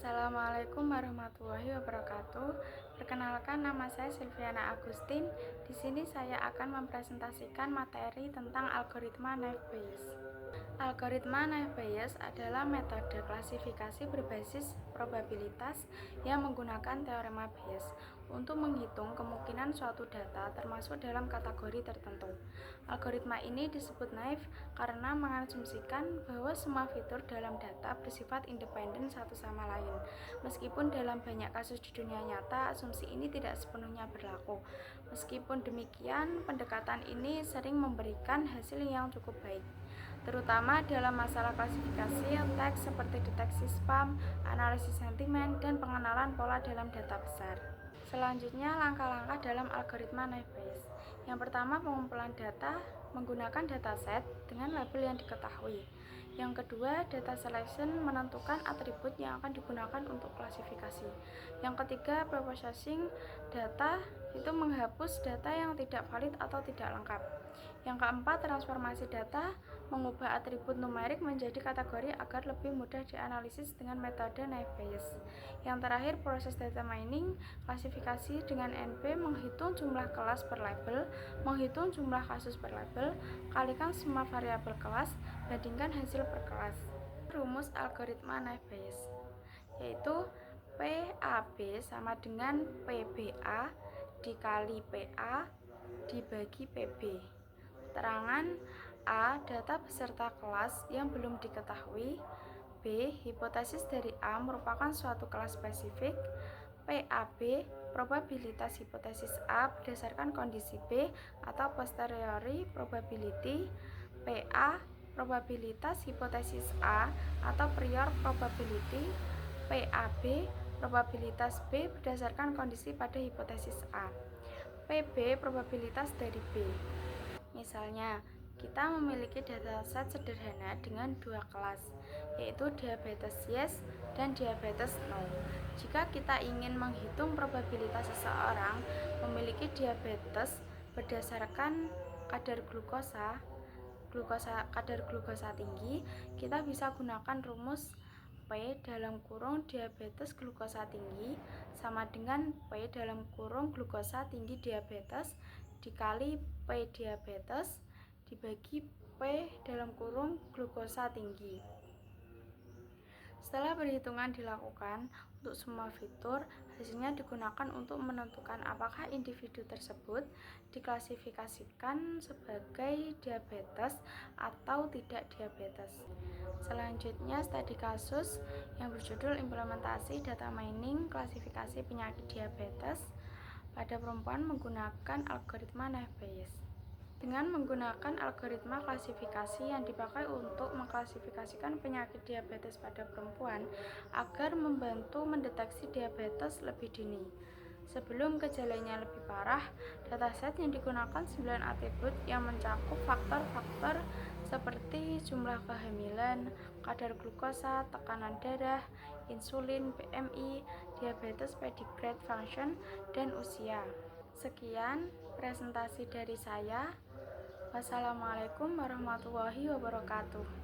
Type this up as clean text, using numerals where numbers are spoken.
Assalamualaikum warahmatullahi wabarakatuh. Perkenalkan, nama saya Silviana Agustin. Di sini saya akan mempresentasikan materi tentang algoritma Naive Bayes. Algoritma Naive Bayes adalah metode klasifikasi berbasis probabilitas yang menggunakan teorema Bayes untuk menghitung kemungkinan suatu data termasuk dalam kategori tertentu. Algoritma ini disebut naive karena mengasumsikan bahwa semua fitur dalam data bersifat independen satu sama lain. Meskipun dalam banyak kasus di dunia nyata, asumsi ini tidak sepenuhnya berlaku. Meskipun demikian, pendekatan ini sering memberikan hasil yang cukup baik, terutama dalam masalah klasifikasi teks seperti deteksi spam, analisis sentimen, dan pengenalan pola dalam data besar. Selanjutnya, langkah-langkah dalam algoritma Naive Bayes. Yang pertama, pengumpulan data menggunakan dataset dengan label yang diketahui. Yang kedua, data selection menentukan atribut yang akan digunakan untuk klasifikasi. Yang ketiga, preprocessing data itu menghapus data yang tidak valid atau tidak lengkap. Yang keempat, transformasi data mengubah atribut numerik menjadi kategori agar lebih mudah dianalisis dengan metode Naive Bayes. Yang terakhir, proses data mining, klasifikasi dengan NP, menghitung jumlah kelas per label, menghitung jumlah kasus per label, kalikan semua variabel kelas, bandingkan hasil per kelas. Rumus algoritma Naive Bayes yaitu PAB sama dengan PBA dikali PA dibagi PB. Keterangan: A. Data beserta kelas yang belum diketahui. B. Hipotesis dari A merupakan suatu kelas spesifik. PAB. Probabilitas hipotesis A berdasarkan kondisi B atau posteriori probability. PA. Probabilitas hipotesis A atau prior probability. PAB. Probabilitas B berdasarkan kondisi pada hipotesis A. PB. Probabilitas dari B. Misalnya, kita memiliki dataset sederhana dengan dua kelas, yaitu diabetes yes dan diabetes no. Jika kita ingin menghitung probabilitas seseorang memiliki diabetes berdasarkan kadar glukosa tinggi, kita bisa gunakan rumus P dalam kurung diabetes glukosa tinggi sama dengan P dalam kurung glukosa tinggi diabetes dikali P diabetes dibagi P dalam kurung glukosa tinggi. Setelah perhitungan dilakukan untuk semua fitur, hasilnya digunakan untuk menentukan apakah individu tersebut diklasifikasikan sebagai diabetes atau tidak diabetes. Selanjutnya, studi kasus yang berjudul implementasi data mining klasifikasi penyakit diabetes pada perempuan menggunakan algoritma Naive Bayes. Dengan menggunakan algoritma klasifikasi yang dipakai untuk mengklasifikasikan penyakit diabetes pada perempuan agar membantu mendeteksi diabetes lebih dini. Sebelum gejalanya lebih parah, dataset yang digunakan 9 atribut yang mencakup faktor-faktor seperti jumlah kehamilan, kadar glukosa, tekanan darah, insulin, BMI, diabetes pedigree function, dan usia. Sekian presentasi dari saya. Wassalamualaikum warahmatullahi wabarakatuh.